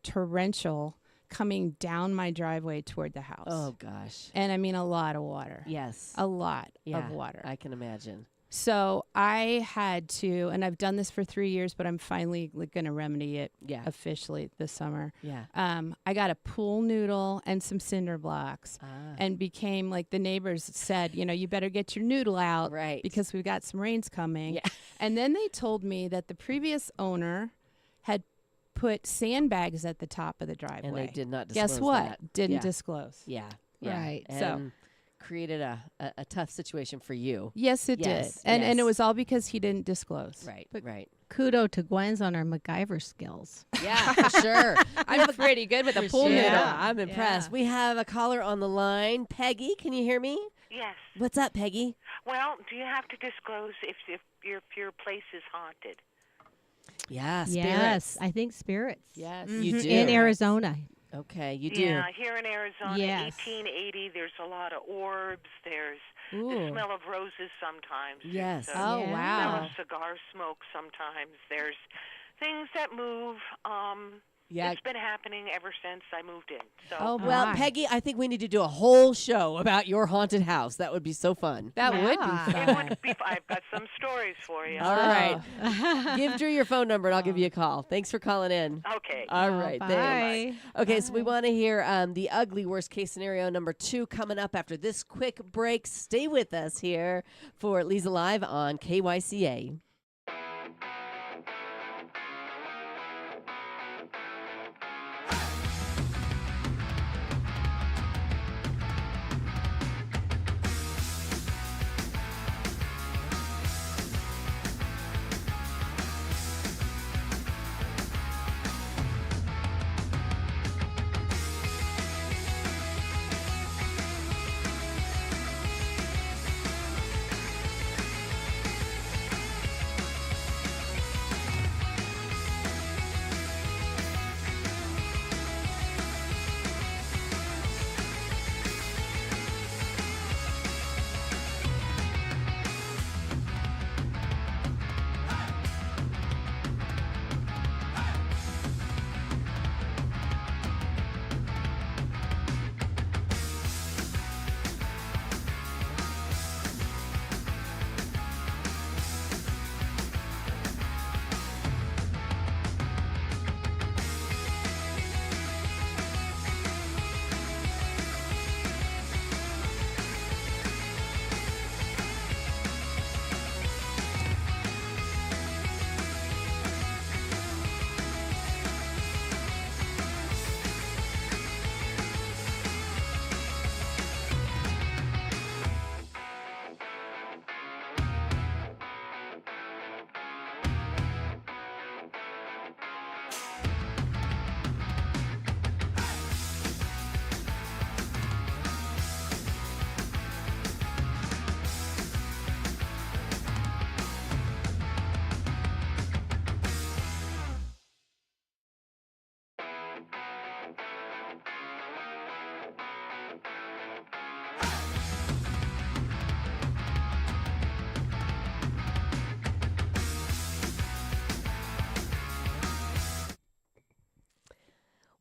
torrential coming down my driveway toward the house. Oh, gosh. And I mean a lot of water. Yes. A lot Yeah, of water. I can imagine. So I had to, and I've done this for 3 years, but I'm finally going to remedy it Yeah. officially this summer. Yeah. I got a pool noodle and some cinder blocks Ah. and became like the neighbors said, you better get your noodle out Right. because we've got some rains coming. Yeah. And then they told me that the previous owner had put sandbags at the top of the driveway. And they did not disclose Guess what? that. Didn't Yeah. disclose. Yeah. Yeah. Right. And So- created a tough situation for you. Yes, it Yes, did. And it yes. was all because he didn't disclose. Right. But- Right. Kudo to Gwen's on her MacGyver skills. Yeah, for sure. I'm pretty good with a pool Yeah, noodle. I'm impressed. Yeah. We have a caller on the line. Peggy, can you hear me? Yes. What's up, Peggy? Well, do you have to disclose if your place is haunted? Yeah, spirits. Yes, I think spirits. Yes. You do. In Arizona. Okay, you do. Yeah, here in Arizona, Yes. 1880, there's a lot of orbs. There's the Ooh. smell of roses sometimes. Yes. There's the Oh, Yeah. smell wow. of cigar smoke sometimes. There's things that move. Yeah. It's been happening ever since I moved in. So Oh, Well, my. Peggy, I think we need to do a whole show about your haunted house. That would be so fun. That would Yeah. be it fun. would be, I've got some stories for you. All right. Give Drew your phone number and I'll give you a call. Thanks for calling in. Okay. All right. Thanks. Bye. Okay, so we want to hear the ugly worst case scenario number 2 coming up after this quick break. Stay with us here for Leza Live on KYCA.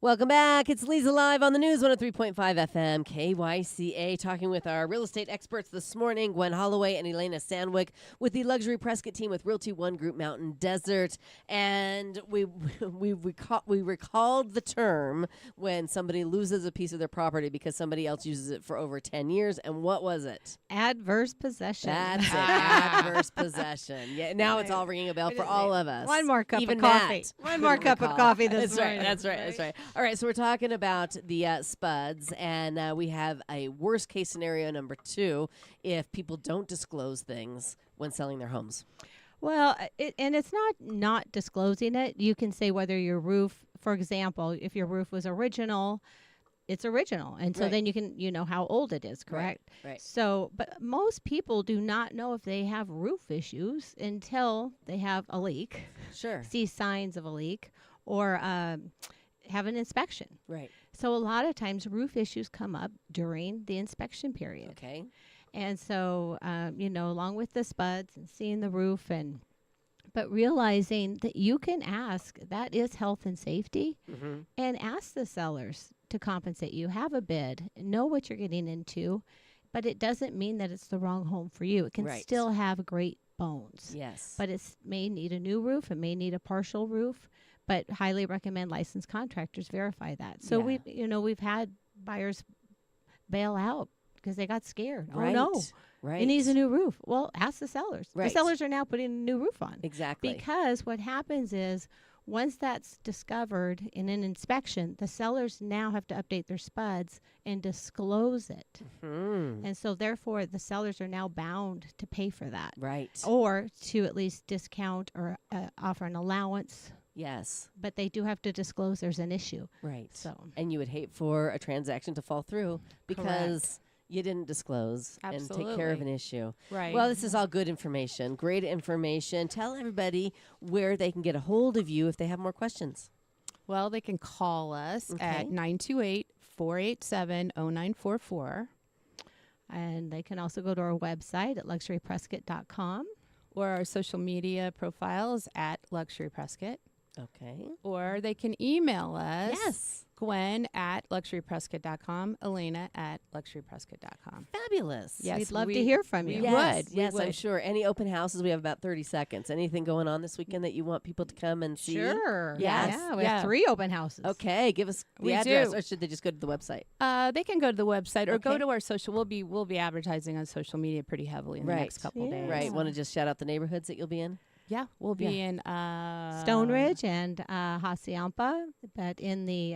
Welcome back. It's Leza Live on the News 103.5 FM, KYCA, talking with our real estate experts this morning, Gwen Holloway and Elena Sandwick, with the Luxury Prescott team with Realty One Group Mountain Desert. And we recalled the term when somebody loses a piece of their property because somebody else uses it for over 10 years. And what was it? Adverse possession. That's it. Adverse possession. Yeah, now it's all ringing a bell for all of us. One more cup Even of coffee. Matt. One more cup of coffee this That's morning. right. That's right. That's right. All right, so we're talking about the spuds, and we have a worst case scenario number 2 if people don't disclose things when selling their homes. Well, it's not disclosing it. You can say whether your roof, for example, if your roof was original, it's original. And so Right. then you know how old it is, correct? Right. So, but most people do not know if they have roof issues until they have a leak, Sure. see signs of a leak, or have an inspection. Right. So a lot of times roof issues come up during the inspection period. Okay. And so, along with the spuds and seeing the roof but realizing that you can ask, that is health and safety, and ask the sellers to compensate you. Have a bid, know what you're getting into, but it doesn't mean that it's the wrong home for you. It can Right. still have great bones. Yes. But it may need a new roof. It may need a partial roof, but highly recommend licensed contractors verify that. So Yeah. we've had buyers bail out because they got scared. Right. Oh no. Right. It needs a new roof. Well, ask the sellers. Right. The sellers are now putting a new roof on. Exactly. Because what happens is once that's discovered in an inspection, the sellers now have to update their spuds and disclose it. And so therefore the sellers are now bound to pay for that. Right. Or to at least discount or offer an allowance. Yes. But they do have to disclose there's an issue. Right. So. And you would hate for a transaction to fall through because you didn't disclose and take care of an issue. Right. Well, this is all good information, great information. Tell everybody where they can get a hold of you if they have more questions. Well, they can call us at 928-487-0944. And they can also go to our website at luxuryprescott.com. Or our social media profiles at Luxury Prescott. Okay. Or they can email us. Yes. Gwen at luxuryprescott.com, Elena at luxuryprescott.com. Fabulous. Yes, We'd love to hear from you. We Yes, would. yes, we would. I'm sure. Any open houses? We have about 30 seconds. Anything going on this weekend that you want people to come and see? Sure. Yes. Yeah, we have 3 open houses. Okay, give us the We address, do. or should they just go to the website? They can go to the website or go Okay. to our social. We'll be advertising on social media pretty heavily in the next couple days. Right. Want to just shout out the neighborhoods that you'll be in? Yeah, we'll be in Stone Ridge and Hacienda, but in the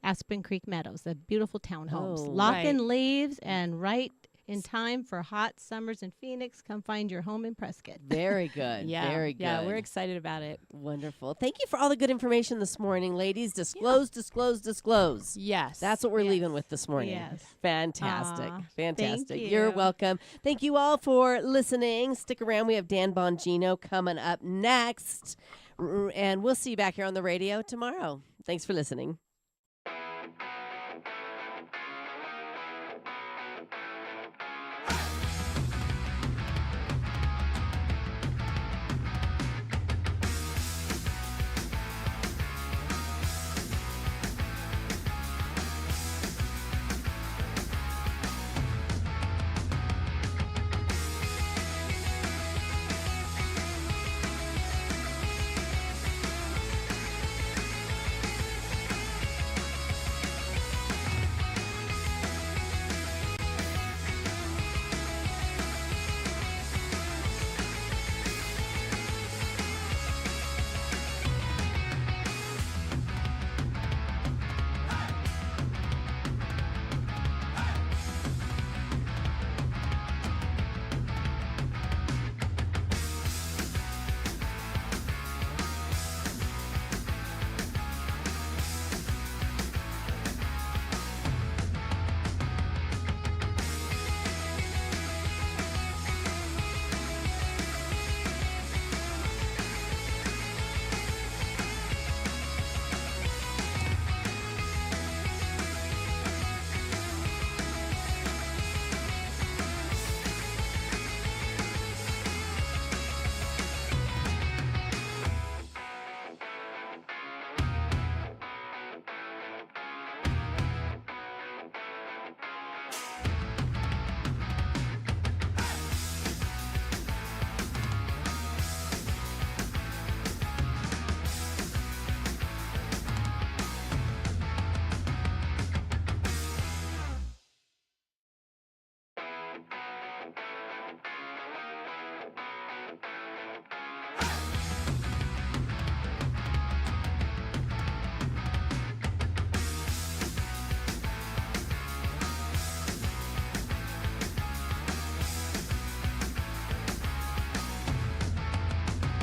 Aspen Creek Meadows, the beautiful townhomes. Oh, Lock right. and leaves and right in time for hot summers in Phoenix. Come find your home in Prescott. Very good. Yeah, Very good. yeah, we're excited about it. Wonderful. Thank you for all the good information this morning, ladies. Disclose, disclose, disclose. Yes, That's what we're leaving with this morning. Yes. Fantastic. Aw, Fantastic. thank You're you. welcome. Thank you all for listening. Stick around. We have Dan Bongino coming up next. And we'll see you back here on the radio tomorrow. Thanks for listening.